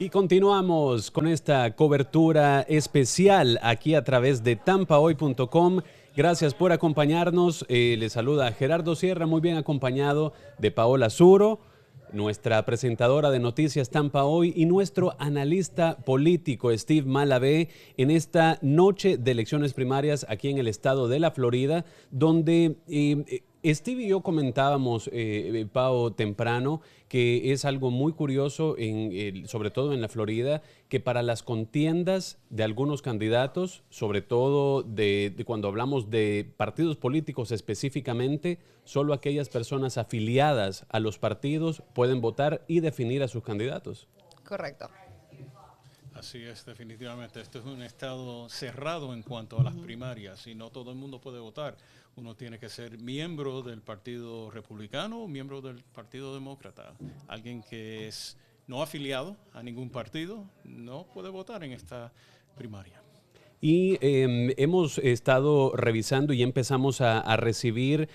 Y continuamos con esta cobertura especial aquí a través de tampahoy.com. Gracias por acompañarnos. Les saluda Gerardo Sierra, muy bien acompañado de Paola Zuro, nuestra presentadora de Noticias Tampa Hoy, y nuestro analista político Steve Malavé en esta noche de elecciones primarias aquí en el estado de la Florida, donde Steve y yo comentábamos, Pao, temprano, que es algo muy curioso, sobre todo en la Florida, que para las contiendas de algunos candidatos, sobre todo de cuando hablamos de partidos políticos específicamente, solo aquellas personas afiliadas a los partidos pueden votar y definir a sus candidatos. Correcto. Así es, definitivamente. Esto es un estado cerrado en cuanto a las primarias y no todo el mundo puede votar. Uno tiene que ser miembro del Partido Republicano o miembro del Partido Demócrata. Alguien que es no afiliado a ningún partido no puede votar en esta primaria. Y hemos estado revisando y empezamos a recibir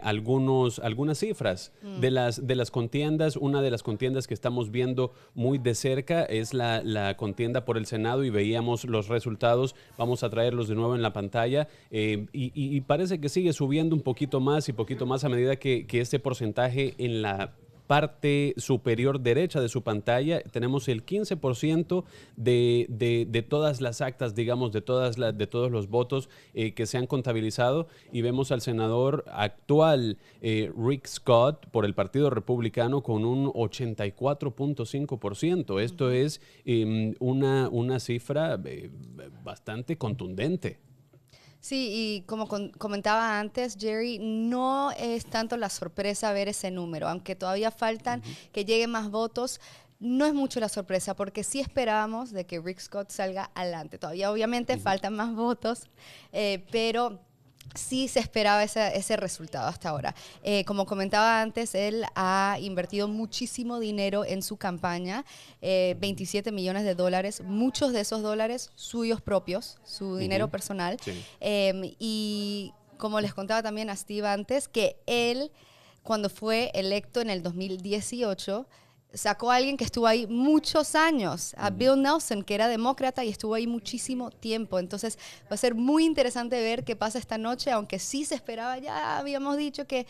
algunas cifras de las contiendas. Una de las contiendas que estamos viendo muy de cerca es la contienda por el Senado, y veíamos los resultados. Vamos a traerlos de nuevo en la pantalla, y parece que sigue subiendo un poquito más y poquito más a medida que este porcentaje en la parte superior derecha de su pantalla tenemos el 15% de todas las actas, digamos, de todos los votos que se han contabilizado, y vemos al senador actual Rick Scott por el Partido Republicano con un 84.5%. Esto es una cifra bastante contundente. Sí, y como comentaba antes, Jerry, no es tanto la sorpresa ver ese número, aunque todavía faltan que lleguen más votos. No es mucho la sorpresa, porque sí esperábamos de que Rick Scott salga adelante. Todavía obviamente faltan más votos, pero sí se esperaba ese resultado hasta ahora. Como comentaba antes, él ha invertido muchísimo dinero en su campaña, 27 millones de dólares, muchos de esos dólares suyos propios, su dinero personal. Sí. Y como les contaba también a Steve antes, que él, cuando fue electo en el 2018, sacó a alguien que estuvo ahí muchos años, a Bill Nelson, que era demócrata y estuvo ahí muchísimo tiempo. Entonces va a ser muy interesante ver qué pasa esta noche, aunque sí se esperaba, ya habíamos dicho que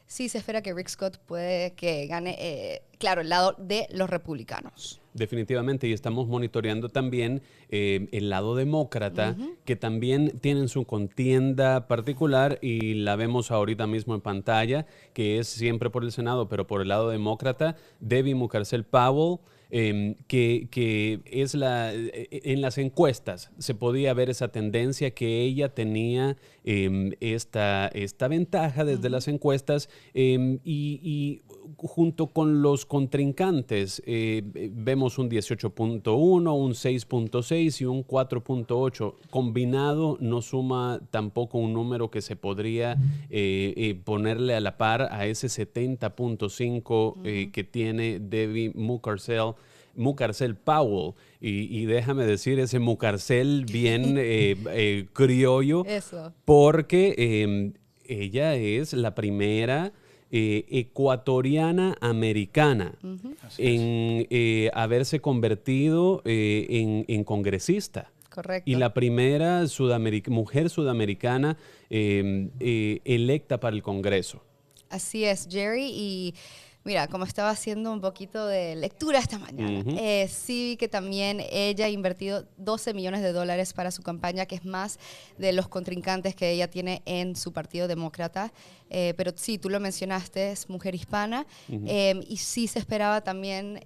sí se espera que Rick Scott puede que gane, claro, el lado de los republicanos. Definitivamente, y estamos monitoreando también el lado demócrata, que también tienen su contienda particular, y la vemos ahorita mismo en pantalla, que es siempre por el Senado, pero por el lado demócrata, Debbie Mucarsel Powell, que es en las encuestas se podía ver esa tendencia, que ella tenía esta ventaja desde las encuestas, y junto con los contrincantes vemos un 18.1, un 6.6 y un 4.8. Combinado no suma tampoco un número que se podría ponerle a la par a ese 70.5 que tiene Debbie Mucarsel Powell, y déjame decir ese Mucarsel bien criollo. Eso. Porque ella es la primera ecuatoriana americana en haberse convertido en congresista. Correcto. Y la primera mujer sudamericana electa para el Congreso. Así es, Jerry, y mira, como estaba haciendo un poquito de lectura esta mañana, sí vi que también ella ha invertido 12 millones de dólares para su campaña, que es más de los contrincantes que ella tiene en su partido demócrata. Pero sí, tú lo mencionaste, es mujer hispana, y sí se esperaba también,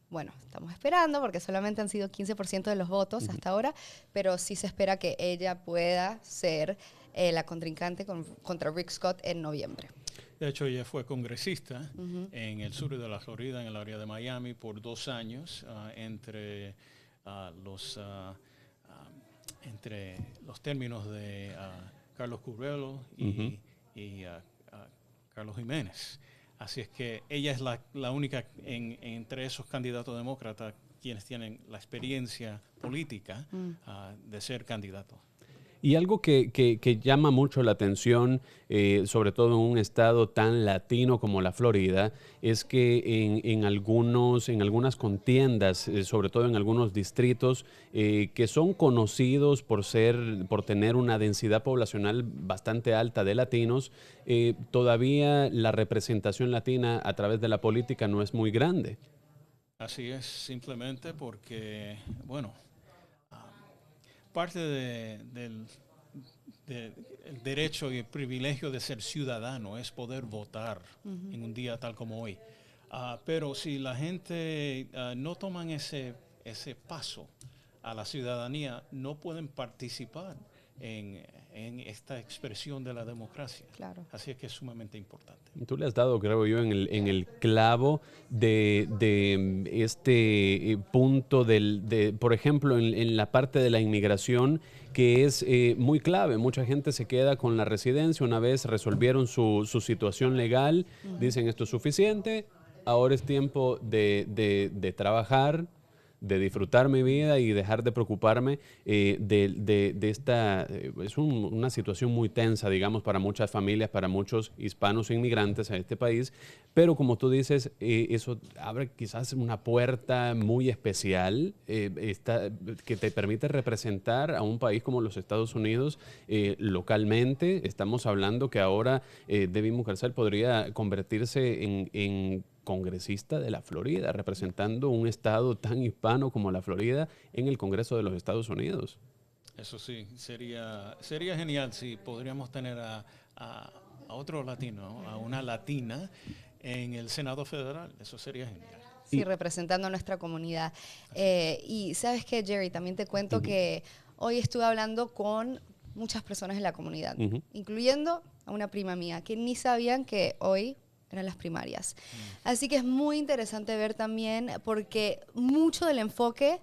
bueno, estamos esperando porque solamente han sido 15% de los votos hasta ahora, pero sí se espera que ella pueda ser la contrincante contra Rick Scott en noviembre. De hecho, ella fue congresista en el sur de la Florida, en el área de Miami, por 2 años, entre los términos de Carlos Curvelo y Carlos Jiménez. Así es que ella es la única entre esos candidatos demócratas quienes tienen la experiencia política de ser candidato. Y algo que llama mucho la atención, sobre todo en un estado tan latino como la Florida, es que en algunas contiendas, sobre todo en algunos distritos, que son conocidos por tener una densidad poblacional bastante alta de latinos, todavía la representación latina a través de la política no es muy grande. Así es, simplemente porque, bueno, parte el derecho y el privilegio de ser ciudadano es poder votar en un día tal como hoy. Pero si la gente no toman ese paso a la ciudadanía, no pueden participar en esta expresión de la democracia. Claro. Así es que es sumamente importante. Tú le has dado, creo yo, en el clavo de este punto por ejemplo, en la parte de la inmigración, que es muy clave. Mucha gente se queda con la residencia una vez resolvieron su situación legal, dicen esto es suficiente, ahora es tiempo de trabajar, de disfrutar mi vida y dejar de preocuparme de esta... es una situación muy tensa, digamos, para muchas familias, para muchos hispanos inmigrantes a este país, pero como tú dices, eso abre quizás una puerta muy especial que te permite representar a un país como los Estados Unidos localmente. Estamos hablando que ahora Debbie Mucarsel podría convertirse en congresista de la Florida, representando un estado tan hispano como la Florida en el Congreso de los Estados Unidos. Eso sí, sería genial si podríamos tener a otro latino, a una latina en el Senado Federal. Eso sería genial. Sí, representando a nuestra comunidad. Y sabes qué, Jerry, también te cuento que hoy estuve hablando con muchas personas en la comunidad, incluyendo a una prima mía, que ni sabían que hoy eran las primarias. Así que es muy interesante ver también, porque mucho del enfoque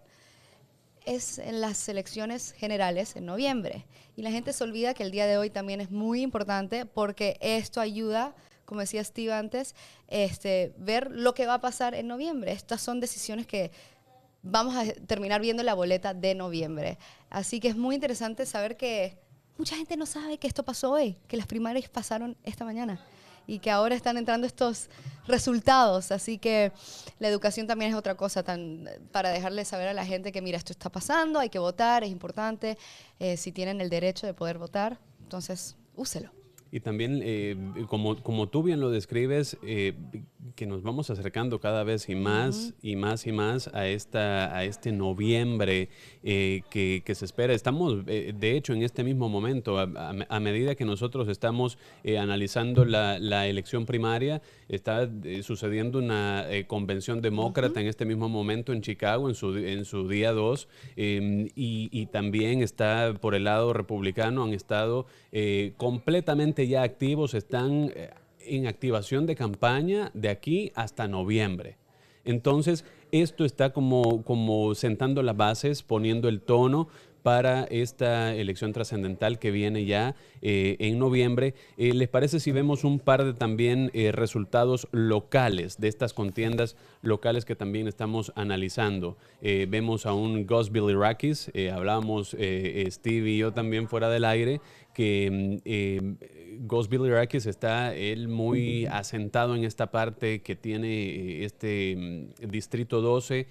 es en las elecciones generales en noviembre. Y la gente se olvida que el día de hoy también es muy importante, porque esto ayuda, como decía Steve antes, ver lo que va a pasar en noviembre. Estas son decisiones que vamos a terminar viendo en la boleta de noviembre. Así que es muy interesante saber que mucha gente no sabe que esto pasó hoy, que las primarias pasaron esta mañana y que ahora están entrando estos resultados. Así que la educación también es otra cosa para dejarle saber a la gente que, mira, esto está pasando, hay que votar, es importante. Si tienen el derecho de poder votar, entonces úselo. Y también, como tú bien lo describes, que nos vamos acercando cada vez y más y más y más a este noviembre que se espera. Estamos, de hecho, en este mismo momento, a medida que nosotros estamos analizando la elección primaria, está sucediendo una convención demócrata en este mismo momento en Chicago, en su día 2, y también está por el lado republicano, han estado completamente ya activos, están en activación de campaña de aquí hasta noviembre. Entonces, esto está como sentando las bases, poniendo el tono para esta elección trascendental que viene ya en noviembre. ¿Les parece si vemos un par de también resultados locales de estas contiendas locales que también estamos analizando? Vemos a un Gus Bilirakis, hablábamos Steve y yo también fuera del aire, que Gus Bilirakis está él muy asentado en esta parte que tiene Distrito 12,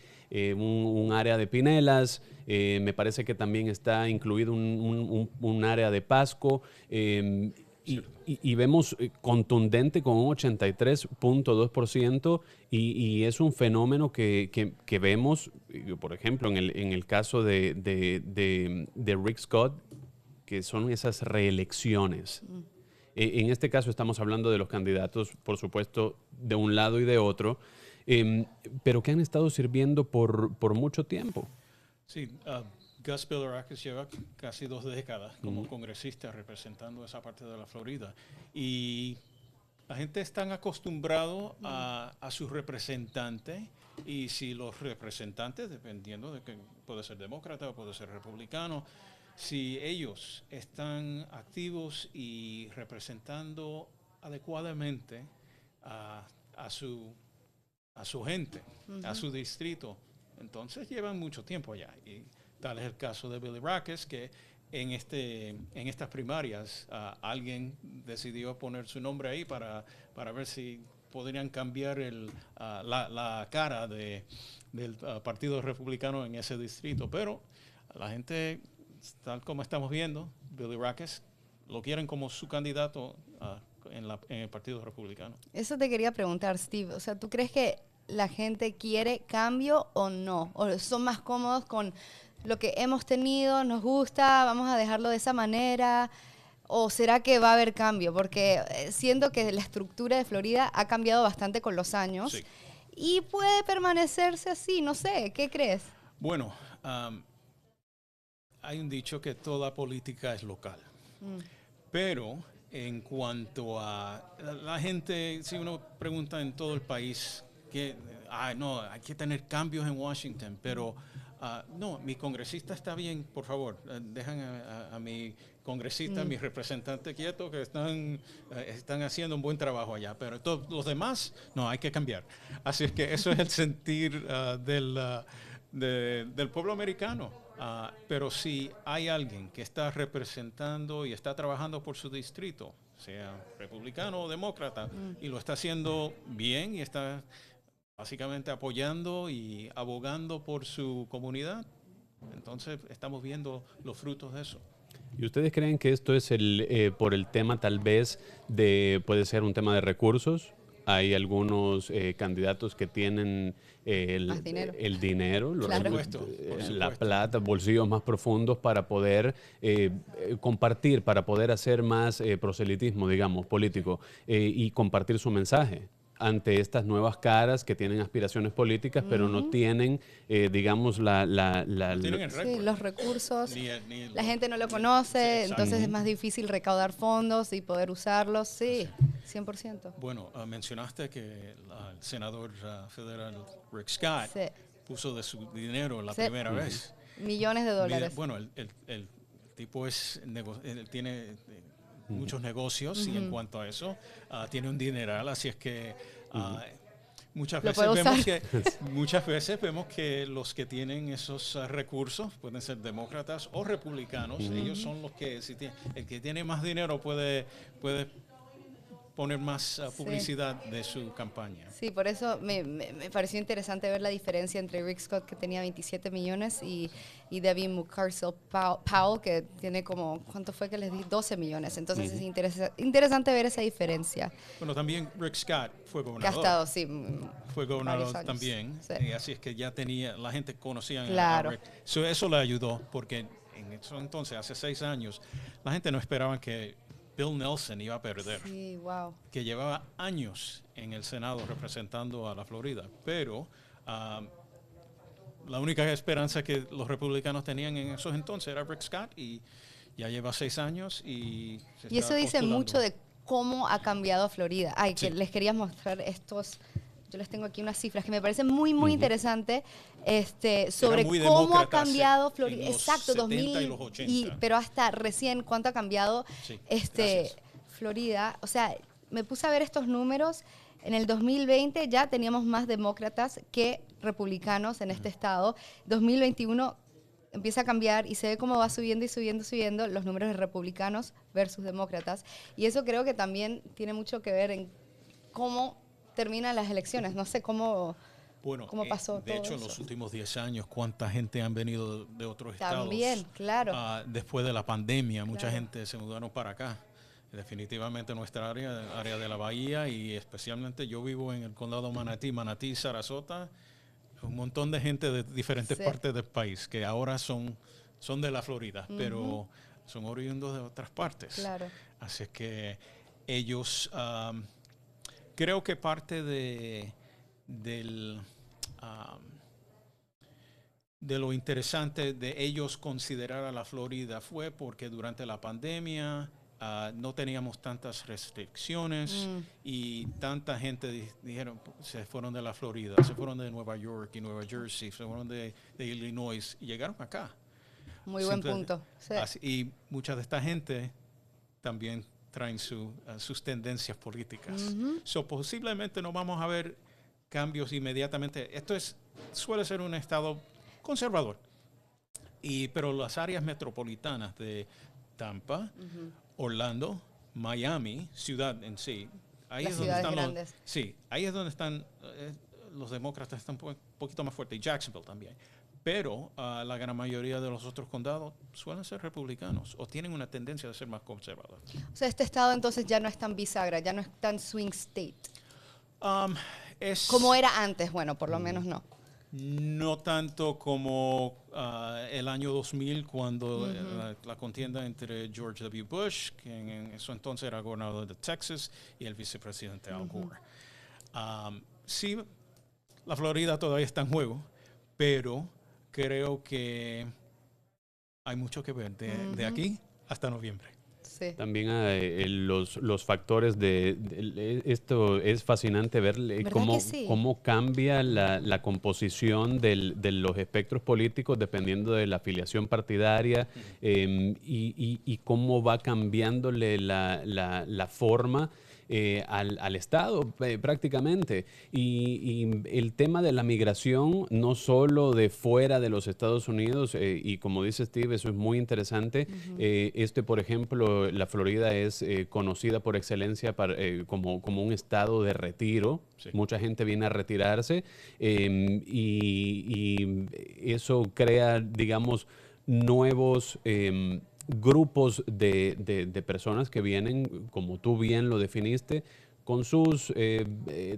un área de Pinellas, me parece que también está incluido un área de Pasco, y vemos contundente con un 83.2%, y es un fenómeno que vemos, por ejemplo, en el caso de Rick Scott, que son esas reelecciones. En este caso estamos hablando de los candidatos, por supuesto, de un lado y de otro, pero que han estado sirviendo por mucho tiempo. Sí, Gus Bilirakis lleva casi 2 décadas como congresista representando esa parte de la Florida. Y la gente está acostumbrado a su representante, y si los representantes, dependiendo de que puede ser demócrata o puede ser republicano, si ellos están activos y representando adecuadamente a su gente, a su distrito, entonces llevan mucho tiempo allá. Y tal es el caso de Bilirakis, que en estas primarias alguien decidió poner su nombre ahí para ver si podrían cambiar la cara del Partido Republicano en ese distrito. Pero la gente, tal como estamos viendo, Billy Rackes, lo quieren como su candidato en el Partido Republicano. Eso te quería preguntar, Steve. O sea, ¿tú crees que la gente quiere cambio o no? ¿O son más cómodos con lo que hemos tenido, nos gusta, vamos a dejarlo de esa manera? ¿O será que va a haber cambio? Porque siento que la estructura de Florida ha cambiado bastante con los años. Sí. Y puede permanecerse así, no sé, ¿qué crees? Bueno, hay un dicho que toda política es local. Pero en cuanto a la gente, si uno pregunta en todo el país, que no, hay que tener cambios en Washington, pero no, mi congresista está bien, por favor, dejan a mi congresista, mi representante quieto, que están haciendo un buen trabajo allá, pero todos los demás, no, hay que cambiar. Así es que eso es el sentir del pueblo americano. Pero si hay alguien que está representando y está trabajando por su distrito, sea republicano o demócrata, y lo está haciendo bien y está básicamente apoyando y abogando por su comunidad, entonces estamos viendo los frutos de eso. ¿Y ustedes creen que esto es por el tema tal vez puede ser un tema de recursos? Hay algunos candidatos que tienen el dinero, Claro. la plata, bolsillos más profundos para poder compartir, para poder hacer más proselitismo, digamos, político y compartir su mensaje ante estas nuevas caras que tienen aspiraciones políticas, pero no tienen, digamos, los recursos. La gente no lo conoce, entonces es más difícil recaudar fondos y poder usarlos. Sí, 100%. Bueno, mencionaste que el senador federal Rick Scott puso de su dinero la primera vez. Millones de dólares. Bueno, el tipo tiene muchos negocios y en cuanto a eso tiene un dineral, así es que muchas veces vemos que los que tienen esos recursos pueden ser demócratas o republicanos. Ellos son los que el que tiene más dinero puede poner más publicidad de su campaña. Sí, por eso me pareció interesante ver la diferencia entre Rick Scott, que tenía 27 millones, y Debbie Mucarsel Powell, que tiene como, ¿cuánto fue que les di? 12 millones. Entonces es interesante ver esa diferencia. Bueno, también Rick Scott fue gobernador. Gastado, sí. Fue gobernador también. Sí. Así es que ya la gente conocía a Rick. Eso le ayudó, porque en eso entonces, hace 6 años, la gente no esperaba que Bill Nelson iba a perder, sí, wow, que llevaba años en el Senado representando a la Florida, pero la única esperanza que los republicanos tenían en esos entonces era Rick Scott, y ya lleva 6 años y eso dice mucho de cómo ha cambiado Florida. Que les quería mostrar estos. Yo les tengo aquí unas cifras que me parecen muy, muy interesantes sobre cómo ha cambiado Florida. Exacto, 2000 y los 80. Pero hasta recién, cuánto ha cambiado Florida. O sea, me puse a ver estos números. En el 2020 ya teníamos más demócratas que republicanos en este estado. 2021 empieza a cambiar y se ve cómo va subiendo y subiendo los números de republicanos versus demócratas. Y eso creo que también tiene mucho que ver en cómo terminan las elecciones. No sé cómo pasó de hecho, en los últimos 10 años, ¿cuánta gente han venido de otros estados? También, claro. Después de la pandemia, mucha gente se mudaron para acá. Definitivamente nuestra área de la Bahía, y especialmente yo vivo en el condado Manatí, Sarasota, un montón de gente de diferentes partes del país que ahora son de la Florida, pero son oriundos de otras partes. Claro. Así que ellos... creo que parte de lo interesante de ellos considerar a la Florida fue porque durante la pandemia no teníamos tantas restricciones y tanta gente se fueron de la Florida, se fueron de Nueva York y Nueva Jersey, se fueron de Illinois y llegaron acá. Muy buen punto. Sí. Y mucha de esta gente también traen sus tendencias políticas. Posiblemente no vamos a ver cambios inmediatamente. Suele ser un estado conservador. Pero las áreas metropolitanas de Tampa, Orlando, Miami, ciudad en sí, ahí Las es donde ciudades están grandes. sí, ahí es donde están los demócratas están un poquito más fuertes, y Jacksonville también. Pero la gran mayoría de los otros condados suelen ser republicanos o tienen una tendencia a ser más conservadores. O sea, este estado entonces ya no es tan bisagra, ya no es tan swing state. Como era antes, bueno, por lo menos no. No tanto como el año 2000, cuando la contienda entre George W. Bush, que en eso entonces era gobernador de Texas, y el vicepresidente Al Gore. Sí, la Florida todavía está en juego, pero creo que hay mucho que ver de aquí hasta noviembre. Sí. También los factores esto es fascinante ver cómo, sí? cómo cambia la composición de los espectros políticos dependiendo de la afiliación partidaria y cómo va cambiándole la forma al Estado prácticamente. Y el tema de la migración, no solo de fuera de los Estados Unidos, y como dice Steve, eso es muy interesante. Por ejemplo, la Florida es conocida por excelencia como un estado de retiro. Sí. Mucha gente viene a retirarse y eso crea, digamos, nuevos grupos de personas que vienen, como tú bien lo definiste, con sus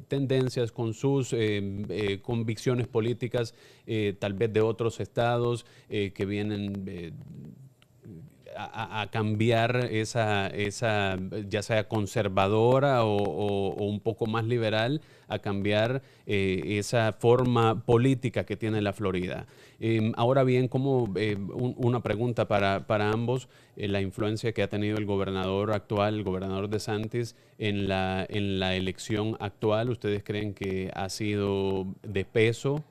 tendencias, con sus convicciones políticas, tal vez de otros estados que vienen a cambiar esa, ya sea conservadora o un poco más liberal, a cambiar esa forma política que tiene la Florida. Ahora bien, una pregunta para ambos, la influencia que ha tenido el gobernador actual, el gobernador DeSantis, en la elección actual, ¿ustedes creen que ha sido de peso?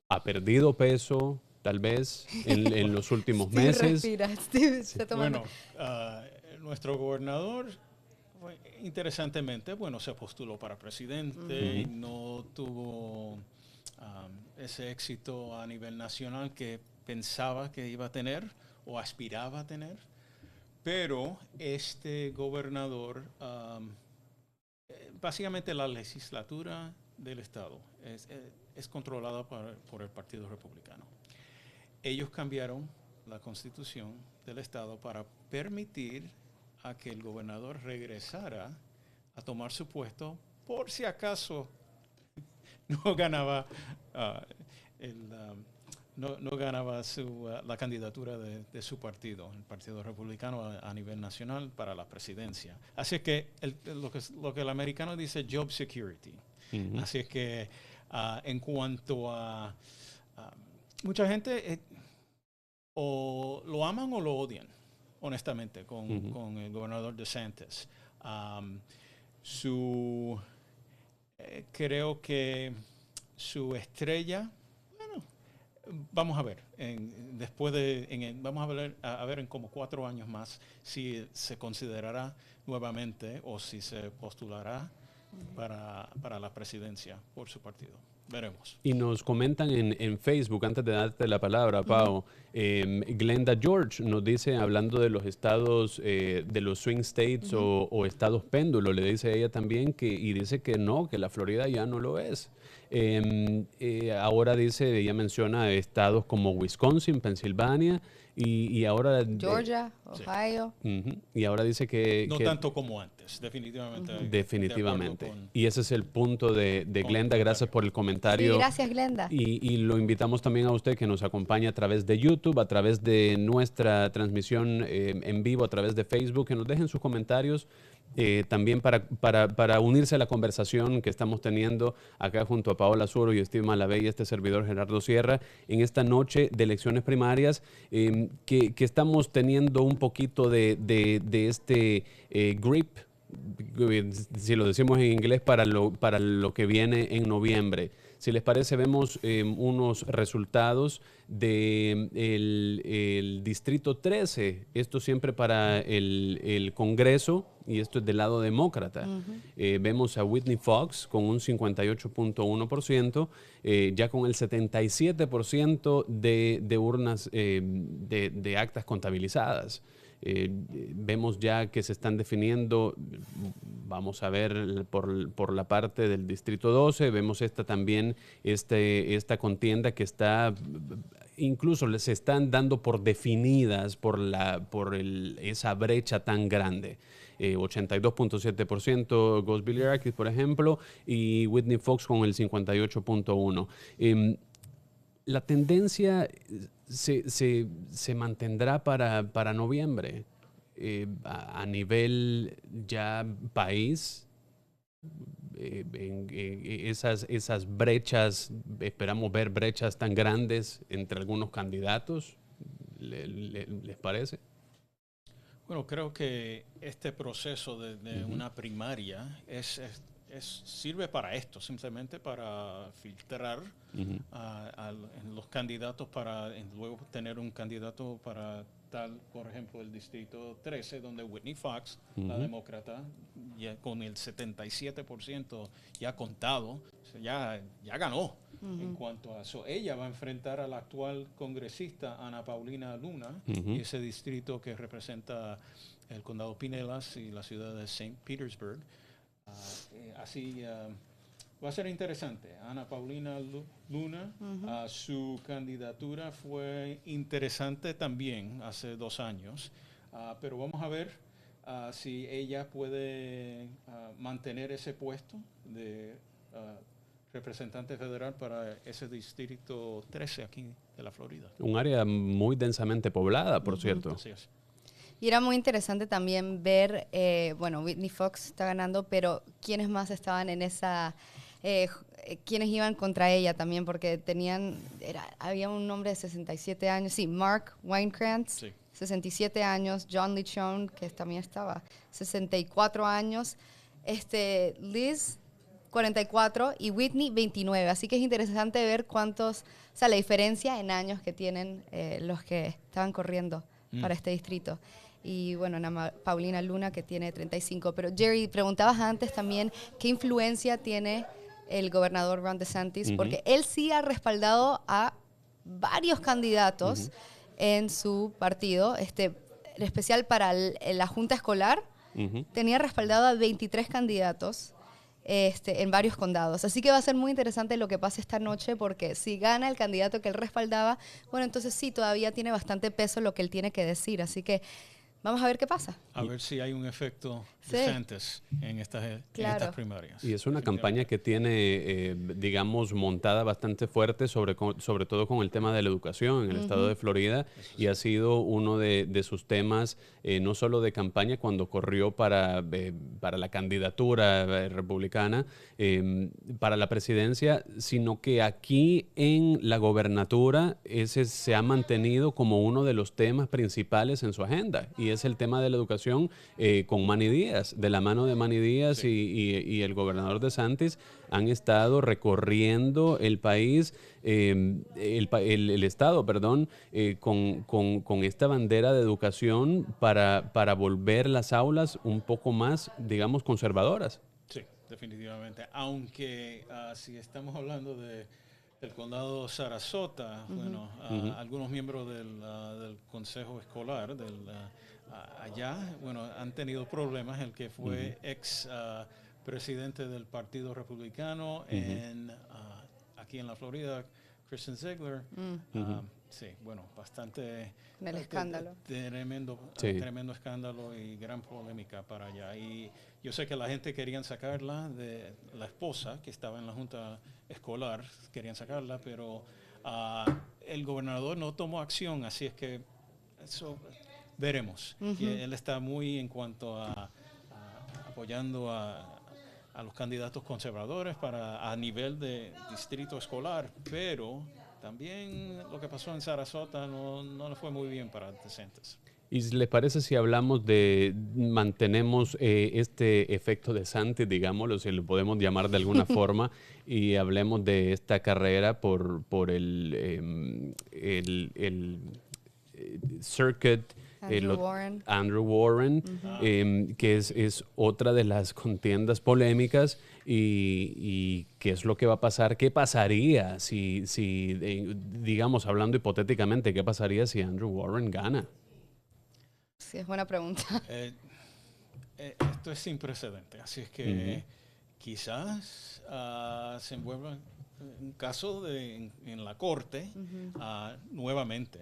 ¿Ha perdido peso? Tal vez en los últimos Steve meses. Respira. Steve está tomando. Bueno, nuestro gobernador, interesantemente, se postuló para presidente y no tuvo ese éxito a nivel nacional que pensaba que iba a tener o aspiraba a tener. Pero este gobernador, básicamente la legislatura del estado es controlada por el Partido Republicano. Ellos cambiaron la constitución del estado para permitir a que el gobernador regresara a tomar su puesto por si acaso no ganaba no ganaba la candidatura de su partido, el Partido Republicano a nivel nacional para la presidencia. Así es que lo que el americano dice job security. Así es que en cuanto a mucha gente o lo aman o lo odian, honestamente, con el gobernador DeSantis. Creo que su estrella, vamos a ver, vamos a ver en como 4 años más si se considerará nuevamente o si se postulará para la presidencia por su partido. Veremos. Y nos comentan en Facebook, antes de darte la palabra, Pau, Glenda George nos dice, hablando de los estados, de los swing states o estados péndulo, le dice ella también y dice que no, que la Florida ya no lo es. Ahora ella menciona estados como Wisconsin, Pensilvania y ahora... Georgia, Ohio. Y ahora dice que... No tanto como antes, definitivamente. Definitivamente. Y ese es el punto de Glenda. Gracias por el comentario. Sí, gracias, Glenda. Y lo invitamos también a usted que nos acompañe a través de YouTube, a través de nuestra transmisión en vivo, a través de Facebook, que nos dejen sus comentarios. También para unirse a la conversación que estamos teniendo acá junto a Paola Suero y Steve Malabé y este servidor Gerardo Sierra en esta noche de elecciones primarias que estamos teniendo un poquito de este grip, si lo decimos en inglés, para lo que viene en noviembre. Si les parece, vemos unos resultados del el Distrito 13. Esto siempre para el Congreso, y esto es del lado demócrata. Vemos a Whitney Fox con un 58.1%, ya con el 77% de urnas de actas contabilizadas. Vemos ya que se están definiendo, vamos a ver por la parte del Distrito 12, vemos también esta contienda que está, incluso se están dando por definidas por esa brecha tan grande. 82.7% Ghost Bilirakis, por ejemplo, y Whitney Fox con el 58.1%. La tendencia se mantendrá para noviembre a nivel ya país. Esas brechas, esperamos ver brechas tan grandes entre algunos candidatos. ¿Les parece? Bueno, creo que este proceso de una primaria sirve para esto, simplemente para filtrar en los candidatos para luego tener un candidato para tal, por ejemplo, el Distrito 13, donde Whitney Fox, la demócrata, ya con el 77% ya contado, ya ganó. En cuanto a eso, ella va a enfrentar a la actual congresista Ana Paulina Luna, y ese distrito que representa el condado Pinellas y la ciudad de St. Petersburg. Va a ser interesante. Ana Paulina Luna, su candidatura fue interesante también hace 2 años, pero vamos a ver si ella puede mantener ese puesto de representante federal para ese distrito 13 aquí de la Florida. Un área muy densamente poblada, por cierto. Así es. Y era muy interesante también ver, Whitney Fox está ganando, pero quiénes más estaban en esa, quiénes iban contra ella también, porque había un hombre de 67 años, sí, Mark Weinkrantz, sí. 67 años, John Lichon, que también estaba, 64 años, Liz, 44, y Whitney, 29. Así que es interesante ver la diferencia en años que tienen los que estaban corriendo para este distrito. Y bueno, Ana Paulina Luna, que tiene 35. Pero Jerry, preguntabas antes también qué influencia tiene el gobernador Ron DeSantis, porque él sí ha respaldado a varios candidatos en su partido, en especial para la Junta Escolar, tenía respaldado a 23 candidatos en varios condados. Así que va a ser muy interesante lo que pase esta noche, porque si gana el candidato que él respaldaba, bueno, entonces sí, todavía tiene bastante peso lo que él tiene que decir. Así que vamos a ver qué pasa. A ver si hay un efecto DeSantis en estas primarias. Y es una campaña que tiene, digamos, montada bastante fuerte, sobre todo con el tema de la educación en el estado de Florida, y ha sido uno de sus temas, no solo de campaña cuando corrió para la candidatura republicana, para la presidencia, sino que aquí en la gobernatura ese se ha mantenido como uno de los temas principales en su agenda, y es el tema de la educación con Manny Díaz. De la mano de Manny Díaz y el gobernador DeSantis han estado recorriendo el país, el estado, perdón, con esta bandera de educación para volver las aulas un poco más, digamos, conservadoras. Sí, definitivamente. Aunque si estamos hablando del condado Sarasota, algunos miembros del consejo escolar allá, han tenido problemas. El que fue ex presidente del Partido Republicano aquí en la Florida, Christian Ziegler, bastante el escándalo. Tremendo escándalo y gran polémica para allá. Y yo sé que la gente querían sacarla, de la esposa que estaba en la junta escolar, querían sacarla, pero el gobernador no tomó acción, así es que eso veremos. Y él está muy en cuanto a apoyando a los candidatos conservadores a nivel de distrito escolar, pero también lo que pasó en Sarasota no le fue muy bien para DeSantis. ¿Y les parece si hablamos mantenemos este efecto de Santi, digámoslo, si lo podemos llamar de alguna forma, y hablemos de esta carrera por el circuit, Andrew Warren, que es otra de las contiendas polémicas y qué es lo que va a pasar, qué pasaría si digamos, hablando hipotéticamente, qué pasaría si Andrew Warren gana. Sí, es buena pregunta. Esto es sin precedente, así es que quizás se envuelva un caso en la corte nuevamente,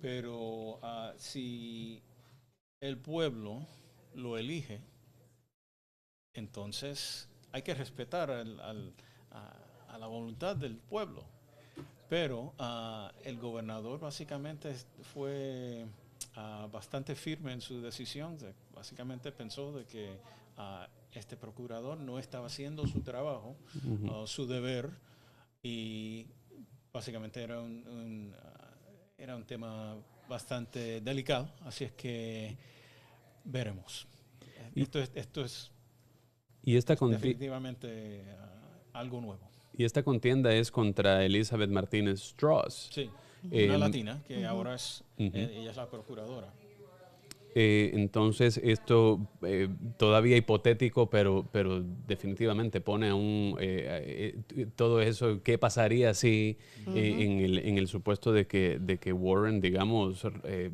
pero si el pueblo lo elige, entonces hay que respetar a la voluntad del pueblo. Pero el gobernador básicamente fue bastante firme en su decisión. Básicamente pensó de que este procurador no estaba haciendo su trabajo, su deber, y básicamente era un tema bastante delicado. Así es que veremos. Esto es definitivamente algo nuevo. Y esta contienda es contra Elizabeth Martínez Strauss. Sí, una latina que ahora ella es la procuradora. Entonces, esto todavía hipotético, pero definitivamente pone todo eso, ¿qué pasaría si en el supuesto de que Warren, digamos,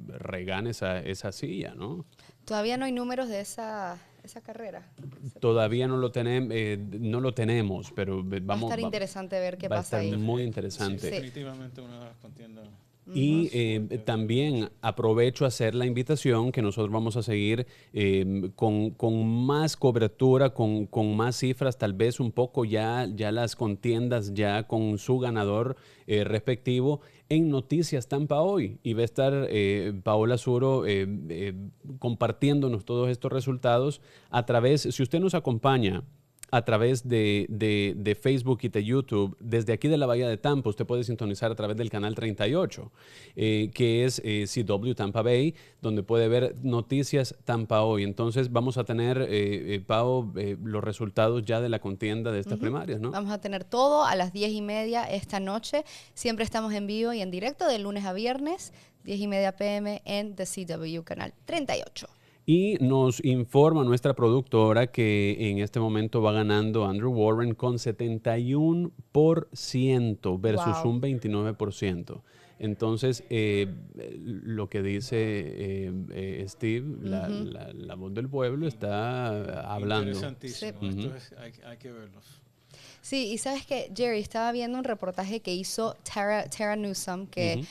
regane esa silla, ¿no? Todavía no hay números de esa carrera. Todavía no lo tenemos, pero vamos. Va a estar interesante ver qué pasa ahí. Va a estar muy interesante. Sí, definitivamente una de las contiendas. Y también aprovecho a hacer la invitación que nosotros vamos a seguir con más cobertura, con más cifras, tal vez un poco ya las contiendas ya con su ganador respectivo en Noticias Tampa Hoy. Y va a estar Paola Suro compartiéndonos todos estos resultados a través, si usted nos acompaña a través de Facebook y de YouTube, desde aquí de la Bahía de Tampa, usted puede sintonizar a través del canal 38, que es CW Tampa Bay, donde puede ver Noticias Tampa Hoy. Entonces vamos a tener, Pau, los resultados ya de la contienda de estas primarias, ¿no? Vamos a tener todo a las 10:30 esta noche. Siempre estamos en vivo y en directo de lunes a viernes, 10:30 p.m. en The CW, canal 38. Y nos informa nuestra productora que en este momento va ganando Andrew Warren con 71% versus un 29%. Entonces, lo que dice Steve, la voz del pueblo está hablando. Interesantísimo. Sí. Hay que verlos. Sí, y sabes que, Jerry, estaba viendo un reportaje que hizo Tara Newsom, que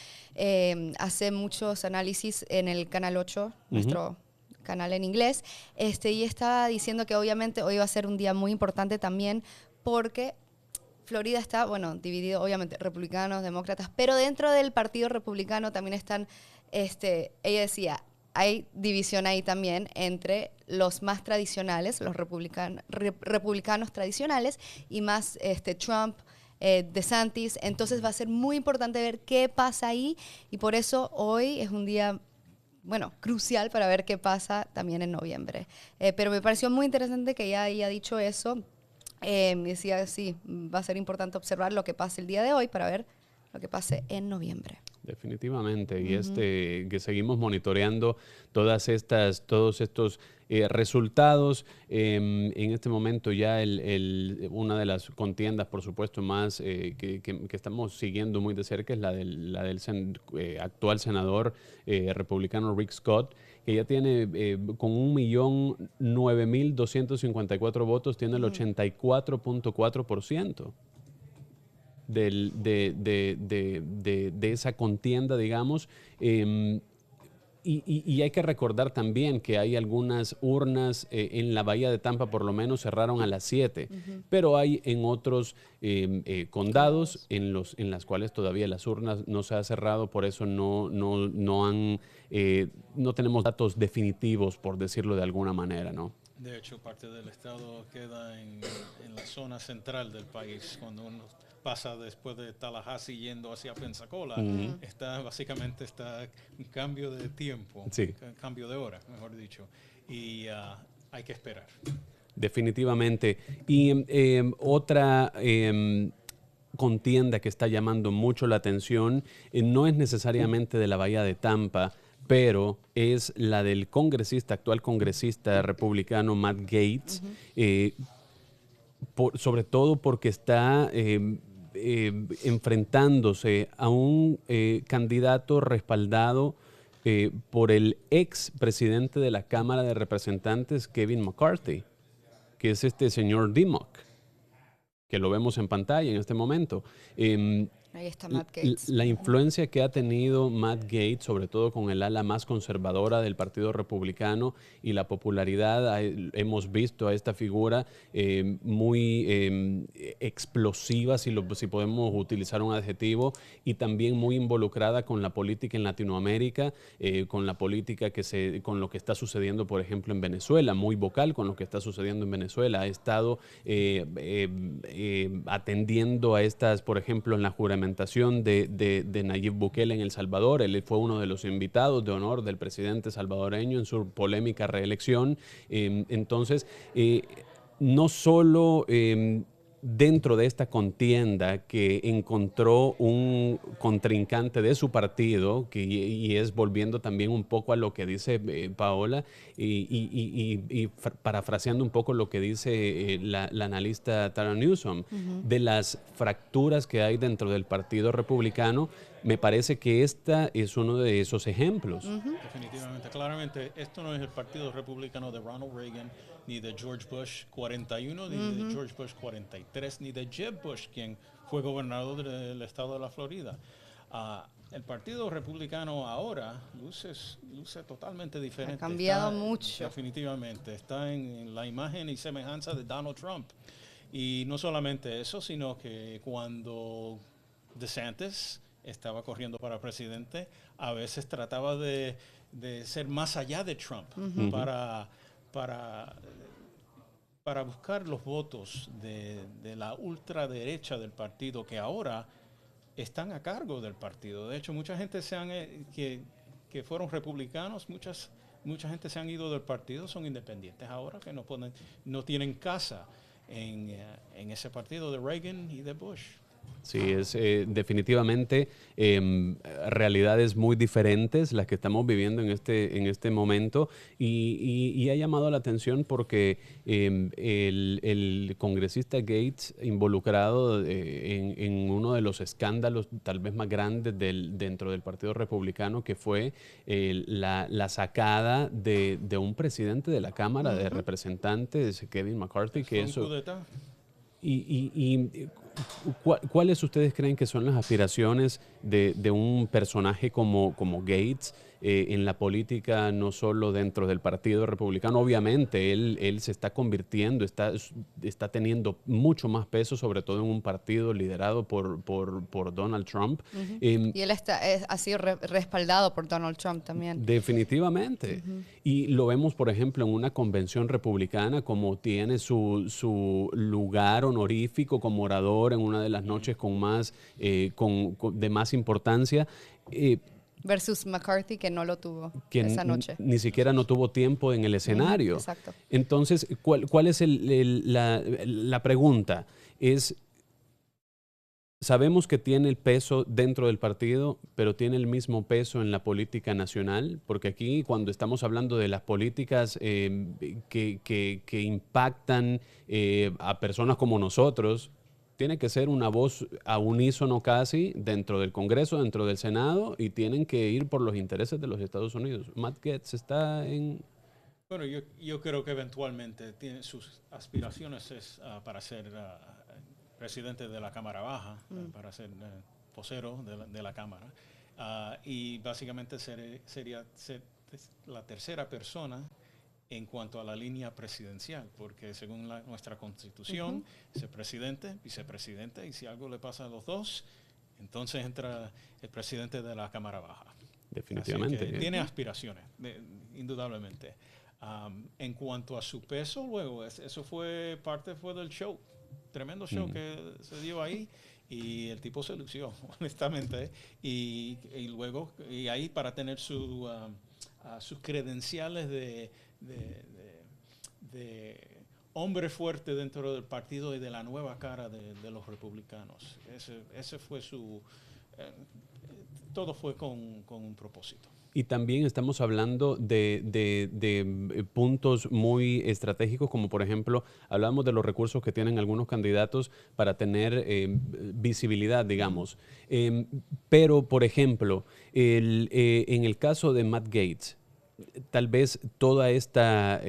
hace muchos análisis en el Canal 8, nuestro canal en inglés, y estaba diciendo que obviamente hoy va a ser un día muy importante también porque Florida está, bueno, dividido obviamente republicanos, demócratas, pero dentro del partido republicano también están, ella decía, hay división ahí también entre los más tradicionales, los republicanos tradicionales y más Trump, DeSantis. Entonces va a ser muy importante ver qué pasa ahí y por eso hoy es un día crucial para ver qué pasa también en noviembre. Pero me pareció muy interesante que ella haya dicho eso. Decía, sí, va a ser importante observar lo que pase el día de hoy para ver lo que pase en noviembre. Definitivamente, y que seguimos monitoreando todos estos resultados. En este momento ya una de las contiendas, por supuesto, más que estamos siguiendo muy de cerca es la del actual senador republicano Rick Scott, que ya tiene con 1.009.254 votos, tiene el 84.4%. De esa contienda, digamos. Y hay que recordar también que hay algunas urnas en la Bahía de Tampa, por lo menos cerraron a las 7, pero hay en otros condados en las cuales todavía las urnas no se han cerrado, por eso no tenemos datos definitivos, por decirlo de alguna manera, ¿no? De hecho, parte del estado queda en la zona central del país. Cuando uno pasa después de Tallahassee yendo hacia Pensacola. Básicamente está un cambio de tiempo, sí, un cambio de hora, mejor dicho. Y hay que esperar. definitivamente. Y otra contienda que está llamando mucho la atención no es necesariamente de la Bahía de Tampa, pero es la del actual congresista republicano Matt Gaetz, sobre todo porque está enfrentándose a un candidato respaldado por el ex presidente de la Cámara de Representantes, Kevin McCarthy, que es este señor Dimmock, que lo vemos en pantalla en este momento. Ahí está Matt Gaetz. La influencia que ha tenido Matt Gaetz, sobre todo con el ala más conservadora del Partido Republicano, y la popularidad, hemos visto a esta figura muy explosiva, si podemos utilizar un adjetivo, y también muy involucrada con la política en Latinoamérica, con la política con lo que está sucediendo, por ejemplo, en Venezuela, muy vocal con lo que está sucediendo en Venezuela. Ha estado atendiendo a estas, por ejemplo, en la juramentación de Nayib Bukele en El Salvador. Él fue uno de los invitados de honor del presidente salvadoreño en su polémica reelección. Entonces, no solo dentro de esta contienda que encontró un contrincante de su partido, y es volviendo también un poco a lo que dice Paola, y parafraseando un poco lo que dice la analista Tara Newsom, de las fracturas que hay dentro del Partido Republicano. Me parece que esta es uno de esos ejemplos. Definitivamente, claramente, esto no es el Partido Republicano de Ronald Reagan, ni de George Bush 41, ni de George Bush 43, ni de Jeb Bush, quien fue gobernador del estado de la Florida. El Partido Republicano ahora luce totalmente diferente. Ha cambiado mucho. Definitivamente, está en la imagen y semejanza de Donald Trump. Y no solamente eso, sino que cuando DeSantis estaba corriendo para presidente, a veces trataba de ser más allá de Trump para buscar los votos de la ultraderecha del partido, que ahora están a cargo del partido. De hecho, mucha gente que fueron republicanos, mucha gente se han ido del partido, son independientes ahora, que no tienen casa en ese partido de Reagan y de Bush. Sí, es definitivamente realidades muy diferentes las que estamos viviendo en este momento, y ha llamado la atención porque el congresista Gaetz, involucrado en uno de los escándalos tal vez más grandes dentro del Partido Republicano, que fue la sacada de un presidente de la Cámara de Representantes, Kevin McCarthy, que eso... ¿Cuáles ustedes creen que son las aspiraciones de un personaje como Gaetz en la política, no solo dentro del Partido Republicano? Obviamente, él se está convirtiendo, está teniendo mucho más peso, sobre todo en un partido liderado por Donald Trump. Y él ha sido respaldado por Donald Trump también. Definitivamente. Y lo vemos, por ejemplo, en una convención republicana, como tiene su lugar honorífico como orador en una de las noches de más importancia. Versus McCarthy, que no lo tuvo esa noche. Ni siquiera no tuvo tiempo en el escenario. Exacto. Entonces, ¿cuál es la pregunta? Sabemos que tiene el peso dentro del partido, pero tiene el mismo peso en la política nacional, porque aquí, cuando estamos hablando de las políticas que impactan a personas como nosotros, tiene que ser una voz a unísono casi dentro del Congreso, dentro del Senado, y tienen que ir por los intereses de los Estados Unidos. Matt Gaetz está en... Bueno, yo creo que eventualmente tiene sus aspiraciones para ser presidente de la Cámara Baja, para ser vocero de la Cámara. Y básicamente sería la tercera persona en cuanto a la línea presidencial, porque según nuestra Constitución, es el presidente, vicepresidente, y si algo le pasa a los dos, entonces entra el presidente de la Cámara Baja. Definitivamente. Así que tiene aspiraciones, indudablemente. En cuanto a su peso, luego, eso fue del show, tremendo show que se dio ahí, Y el tipo se lució, honestamente. Y luego, y ahí para tener sus credenciales de hombre fuerte dentro del partido y de la nueva cara de los republicanos. Ese fue todo fue con un propósito. Y también estamos hablando de puntos muy estratégicos, como por ejemplo, hablamos de los recursos que tienen algunos candidatos para tener visibilidad, digamos. Pero, por ejemplo, en el caso de Matt Gaetz, tal vez toda esta,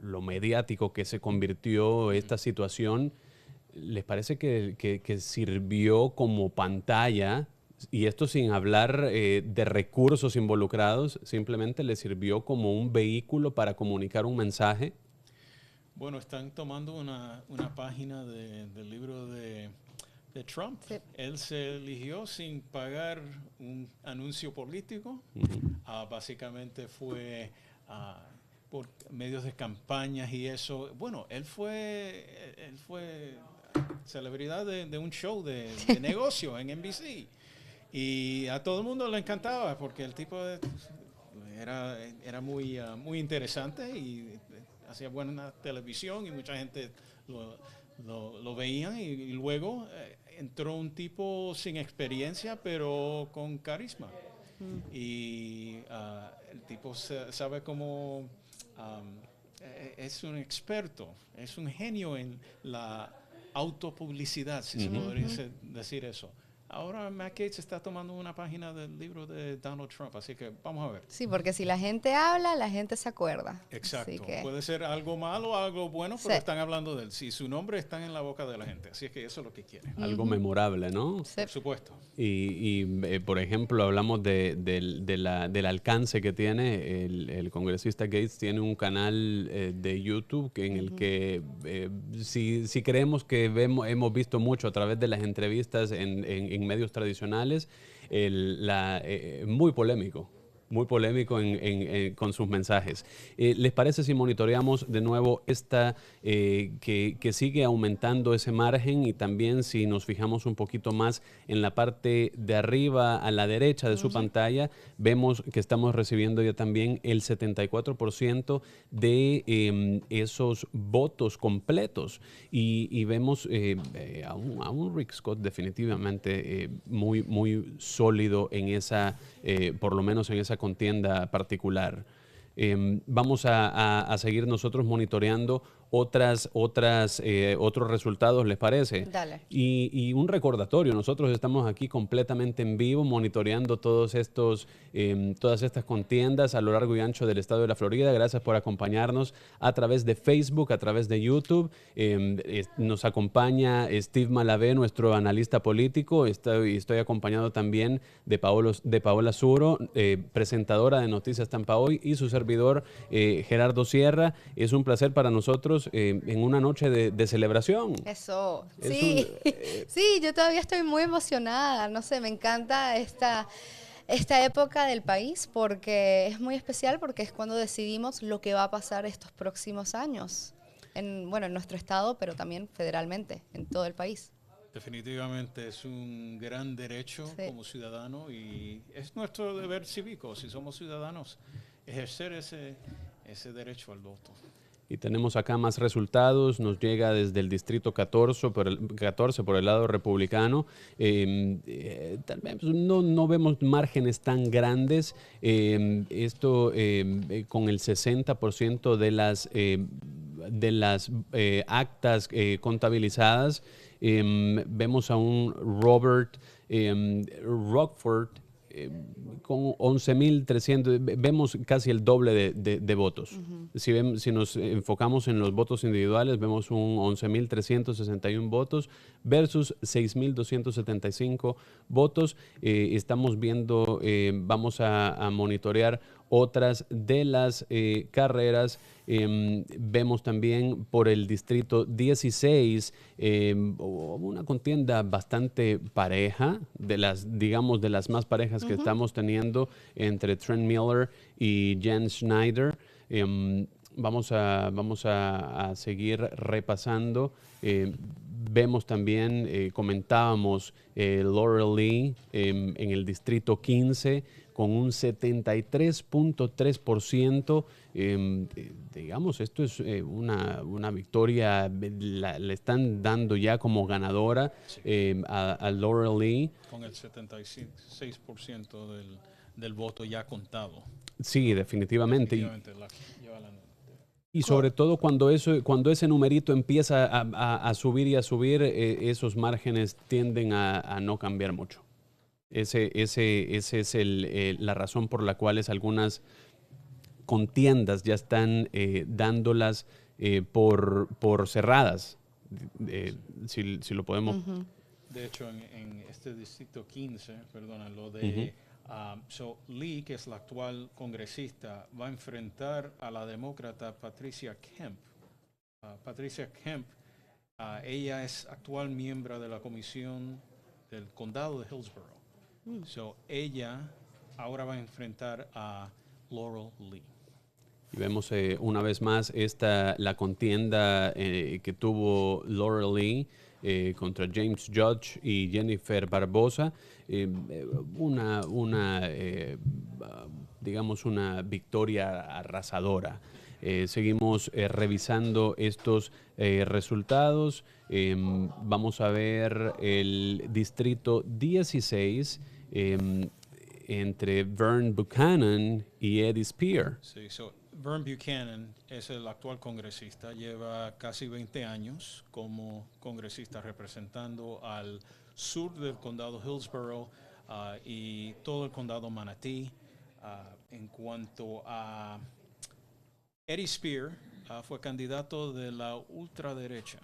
lo mediático que se convirtió esta situación, ¿les parece que sirvió como pantalla? Y esto sin hablar de recursos involucrados, simplemente le sirvió como un vehículo para comunicar un mensaje. Bueno, están tomando una página del libro de Trump. Sí. Él se eligió sin pagar un anuncio político. Básicamente fue por medios de campañas y eso. Bueno, él fue celebridad de un show de negocio en NBC. Y a todo el mundo le encantaba porque el tipo era muy interesante y hacía buena televisión y mucha gente lo veía. Y luego entró un tipo sin experiencia pero con carisma. Y el tipo sabe cómo... es un experto, es un genio en la autopublicidad, si se podría decir eso. Ahora Matt Gaetz está tomando una página del libro de Donald Trump, así que vamos a ver. Sí, porque si la gente habla, la gente se acuerda. Exacto. Puede ser algo malo o algo bueno, pero están hablando de él. Si su nombre está en la boca de la gente, así es que eso es lo que quiere. Algo memorable, ¿no? Sí. Por supuesto. Y por ejemplo, hablamos del alcance que tiene. El congresista Gaetz tiene un canal de YouTube en el que si creemos que hemos visto mucho a través de las entrevistas en medios tradicionales, muy polémico con sus mensajes. ¿Les parece si monitoreamos de nuevo que sigue aumentando ese margen y también si nos fijamos un poquito más en la parte de arriba a la derecha de su pantalla, vemos que estamos recibiendo ya también el 74% de esos votos completos y vemos a un Rick Scott definitivamente muy, muy sólido en esa, por lo menos en esa contienda particular. Vamos a seguir nosotros monitoreando otros resultados, ¿les parece? Dale. Y un recordatorio, nosotros estamos aquí completamente en vivo monitoreando todas estas contiendas a lo largo y ancho del estado de la Florida. Gracias por acompañarnos a través de Facebook, a través de YouTube. Nos acompaña Steve Malavé, nuestro analista político. Estoy acompañado también de Paola Suro, presentadora de Noticias Tampa Hoy, y su servidor Gerardo Sierra. Es un placer para nosotros en una noche de celebración. Eso, sí, sí, yo todavía estoy muy emocionada, no sé, me encanta esta época del país porque es muy especial porque es cuando decidimos lo que va a pasar estos próximos años, en nuestro estado, pero también federalmente, en todo el país. Definitivamente es un gran derecho como ciudadano y es nuestro deber cívico, si somos ciudadanos, ejercer ese derecho al voto. Y tenemos acá más resultados, nos llega desde el distrito 14 por el lado republicano. Tal vez no vemos márgenes tan grandes. Esto con el 60% de las actas contabilizadas. Vemos a un Robert Rockford con 11,300, vemos casi el doble de votos. Si nos enfocamos en los votos individuales, vemos un 11,361 votos versus 6,275 votos. Estamos viendo, vamos a monitorear otras de las carreras. Vemos también por el distrito 16 una contienda bastante pareja, de las más parejas que estamos teniendo entre Trent Miller y Jen Schneider. Vamos a seguir repasando. Vemos también, comentábamos, Laurel Lee en el distrito 15 con un 73.3%. Digamos, esto es una victoria, le están dando ya como ganadora a Laurel Lee. Con el 76% del voto ya contado. Sí, definitivamente. Lleva la Y sobre todo cuando ese numerito empieza a subir y a subir, esos márgenes tienden a no cambiar mucho. Ese es la razón por la cual algunas contiendas ya están dándolas por cerradas, si lo podemos. De hecho, en este distrito 15, perdona, lo de Lee, que es la actual congresista, va a enfrentar a la demócrata Patricia Kemp. Patricia Kemp, ella es actual miembro de la comisión del condado de Hillsborough. Ella ahora va a enfrentar a Laurel Lee. Y vemos una vez más la contienda que tuvo Laurel Lee contra James Judge y Jennifer Barbosa. Digamos, una victoria arrasadora. Seguimos revisando estos resultados. Vamos a ver el distrito 16 entre Vern Buchanan y Eddie Spear. Sí, Vern Buchanan es el actual congresista, lleva casi 20 años como congresista representando al sur del condado Hillsborough y todo el condado Manatee. En cuanto a Eddie Spear, fue candidato de la ultraderecha.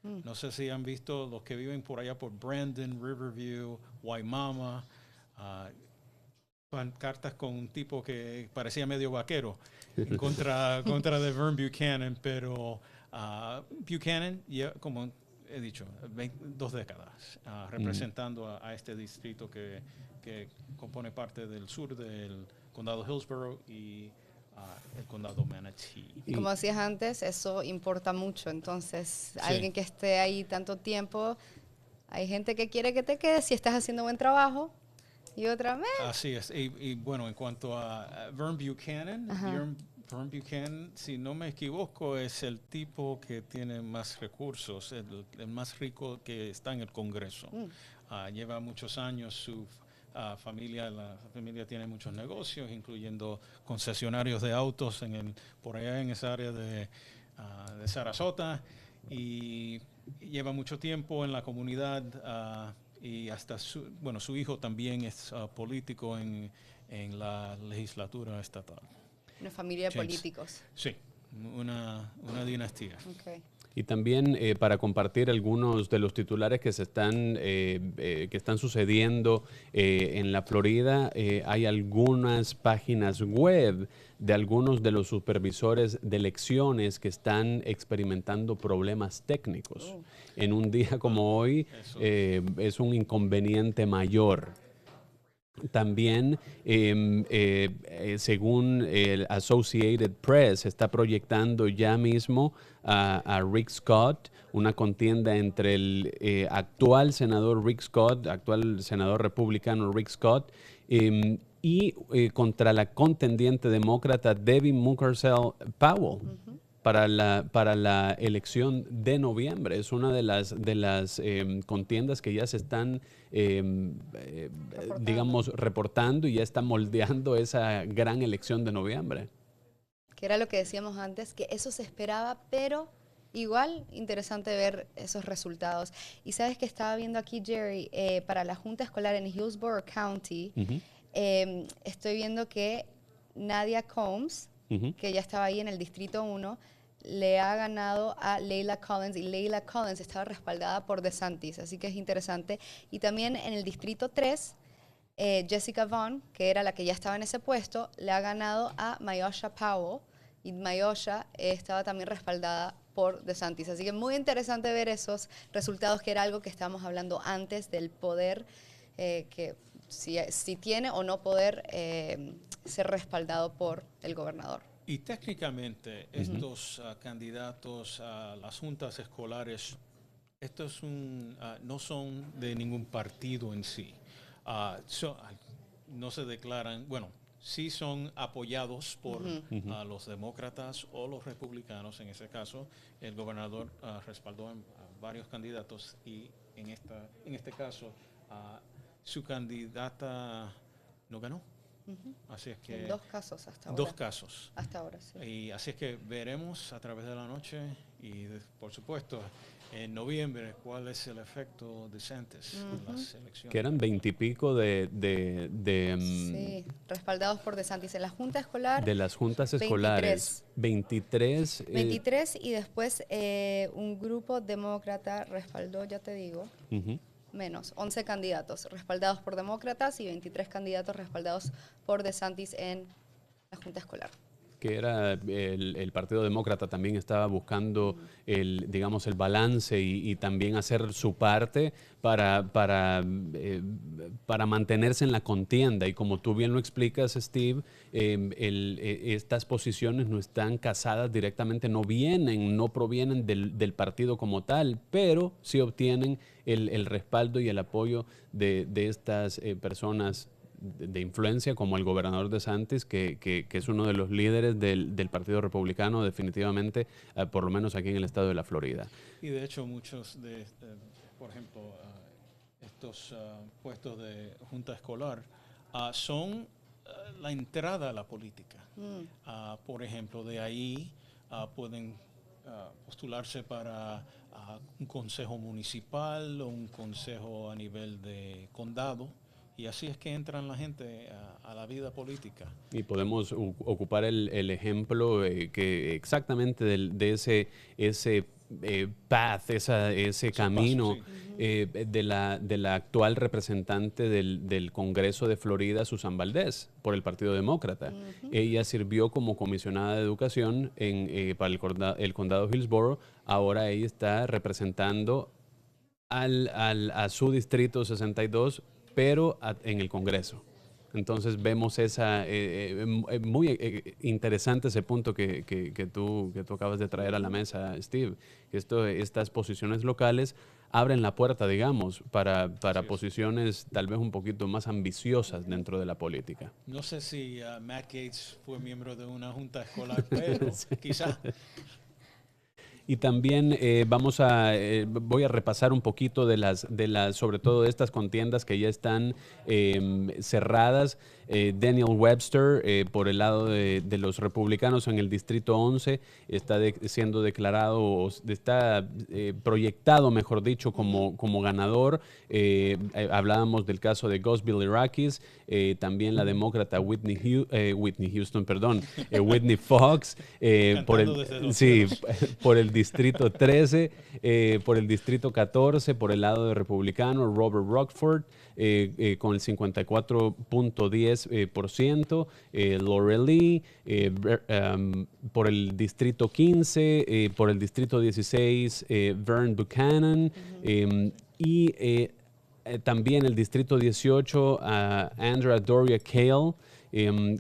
No sé si han visto los que viven por allá por Brandon, Riverview, Waimama, pancartas con un tipo que parecía medio vaquero en contra de Vern Buchanan, pero Buchanan, como he dicho, 2 décadas representando a este distrito que compone parte del sur del condado Hillsborough y el condado Manatee. Y como decías antes, eso importa mucho. Entonces, alguien que esté ahí tanto tiempo, hay gente que quiere que te quedes si estás haciendo buen trabajo y otra vez. Así es. Y bueno, en cuanto a Vern Buchanan, Vern Buchanan, si no me equivoco, es el tipo que tiene más recursos, el más rico que está en el Congreso. Lleva muchos años la familia tiene muchos negocios, incluyendo concesionarios de autos por allá en esa área de Sarasota, y lleva mucho tiempo en la comunidad y hasta su hijo también es político en la legislatura estatal. Una familia de políticos. Sí, una dinastía. Okay. Y también para compartir algunos de los titulares que están sucediendo en la Florida, hay algunas páginas web de algunos de los supervisores de elecciones que están experimentando problemas técnicos. En un día como hoy es un inconveniente mayor. También, según el Associated Press, está proyectando ya mismo a Rick Scott, una contienda entre el actual senador Rick Scott, actual senador republicano Rick Scott, y contra la contendiente demócrata Debbie Mucarsel Powell. Para la elección de noviembre. Es una de las contiendas que ya se están, digamos, reportando y ya está moldeando esa gran elección de noviembre. Que era lo que decíamos antes, que eso se esperaba, pero igual interesante ver esos resultados. Y sabes que estaba viendo aquí, Jerry, para la Junta Escolar en Hillsborough County, estoy viendo que Nadia Combs, que ya estaba ahí en el Distrito 1, le ha ganado a Leila Collins, y Leila Collins estaba respaldada por DeSantis, así que es interesante. Y también en el Distrito 3, Jessica Vaughn, que era la que ya estaba en ese puesto, le ha ganado a Mayosha Powell, y Mayosha estaba también respaldada por DeSantis. Así que muy interesante ver esos resultados, que era algo que estábamos hablando antes del poder, que si tiene o no poder ser respaldado por el gobernador. Y técnicamente estos candidatos a las juntas escolares, estos no son de ningún partido en sí. No se declaran, bueno, sí son apoyados por los demócratas o los republicanos. En ese caso, el gobernador respaldó a varios candidatos y en este caso su candidata no ganó. Así es que en 2 casos hasta ahora. 2 casos. Hasta ahora, sí. Y así es que veremos a través de la noche y por supuesto en noviembre cuál es el efecto DeSantis en las elecciones. Que eran 20 y pico sí, respaldados por DeSantis en la junta escolar. de las juntas escolares. 23. 23 y después un grupo demócrata respaldó, ya te digo. Menos, 11 candidatos respaldados por demócratas y 23 candidatos respaldados por DeSantis en la Junta Escolar. Que era el Partido Demócrata también estaba buscando el balance y también hacer su parte para mantenerse en la contienda. Y como tú bien lo explicas, Steve, estas posiciones no están casadas directamente, no provienen del partido como tal, pero sí obtienen el respaldo y el apoyo de estas personas de influencia, como el gobernador DeSantis, que es uno de los líderes del Partido Republicano, definitivamente, por lo menos aquí en el estado de la Florida. Y de hecho muchos por ejemplo, estos puestos de junta escolar son la entrada a la política. Por ejemplo, de ahí pueden postularse para un consejo municipal o un consejo a nivel de condado. Y así es que entran la gente a la vida política. Y podemos ocupar el ejemplo que exactamente de ese path, ese camino paso, de la actual representante del Congreso de Florida, Susan Valdez, por el Partido Demócrata. Ella sirvió como comisionada de educación para el condado Hillsborough. Ahora ella está representando a su distrito 62, pero en el Congreso. Entonces vemos muy interesante ese punto que tú acabas de traer a la mesa, Steve. Estas posiciones locales abren la puerta, digamos, para posiciones tal vez un poquito más ambiciosas dentro de la política. No sé si Matt Gaetz fue miembro de una junta escolar, pero quizá. Y también voy a repasar un poquito sobre todo de estas contiendas que ya están cerradas. Daniel Webster, por el lado de los republicanos en el Distrito 11, está siendo declarado, está proyectado, mejor dicho, como ganador. Hablábamos del caso de Gus Bilirakis, también la demócrata Whitney Fox, por el Distrito 13, por el Distrito 14, por el lado republicano, Robert Rockford, con el 54.10%, Laurel Lee, por el Distrito 15, por el Distrito 16, Vern Buchanan, y también el Distrito 18, Andrea Doria Cale,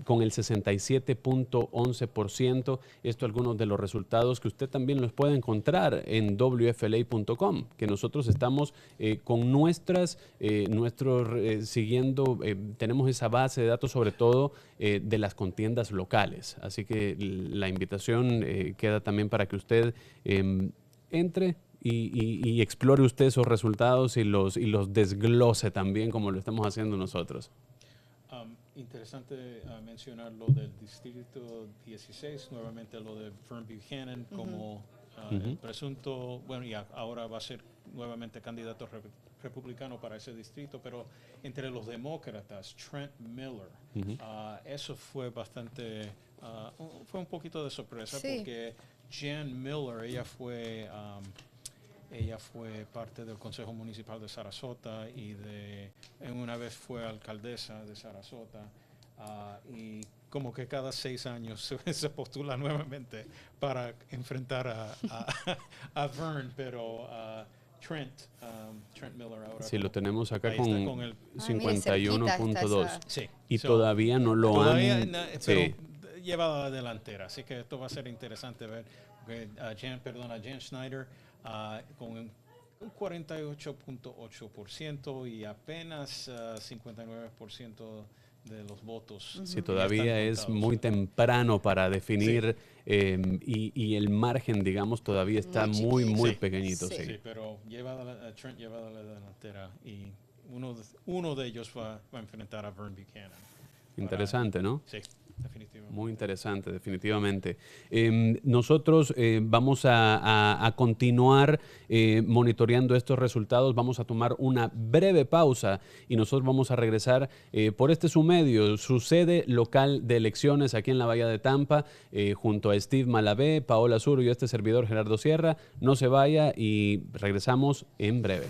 con el 67.11%. Esto algunos de los resultados que usted también los puede encontrar en wfla.com, que nosotros estamos con siguiendo, tenemos esa base de datos sobre todo de las contiendas locales. Así que la invitación queda también para que usted entre y explore usted esos resultados y los desglose también como lo estamos haciendo nosotros. Interesante mencionar lo del Distrito 16, nuevamente lo de Vern Buchanan como el presunto, bueno, y ahora va a ser nuevamente candidato republicano para ese distrito, pero entre los demócratas, Trent Miller, eso fue bastante, fue un poquito de sorpresa, sí, porque Jan Miller, ella fue parte del Consejo Municipal de Sarasota y una vez fue alcaldesa de Sarasota, y como que cada 6 años se postula nuevamente para enfrentar a Vern, pero Trent Miller ahora. Sí, lo tenemos acá con el 51.2. Sí. Y todavía no lo han... Pero lleva a la delantera. Así que esto va a ser interesante ver a Jan Schneider con un 48.8% y apenas 59% de los votos. Sí, todavía es muy temprano para definir y el margen, digamos, todavía está muy pequeñito. Sí, pero Trent lleva a la delantera y uno de ellos va a enfrentar a Vern Buchanan. Interesante, ¿no? Sí, definitivamente. Muy interesante, definitivamente. Nosotros vamos a continuar monitoreando estos resultados. Vamos a tomar una breve pausa y nosotros vamos a regresar por su medio, su sede local de elecciones aquí en la Bahía de Tampa, junto a Steve Malavé, Paola Zuru y este servidor Gerardo Sierra. No se vaya y regresamos en breve.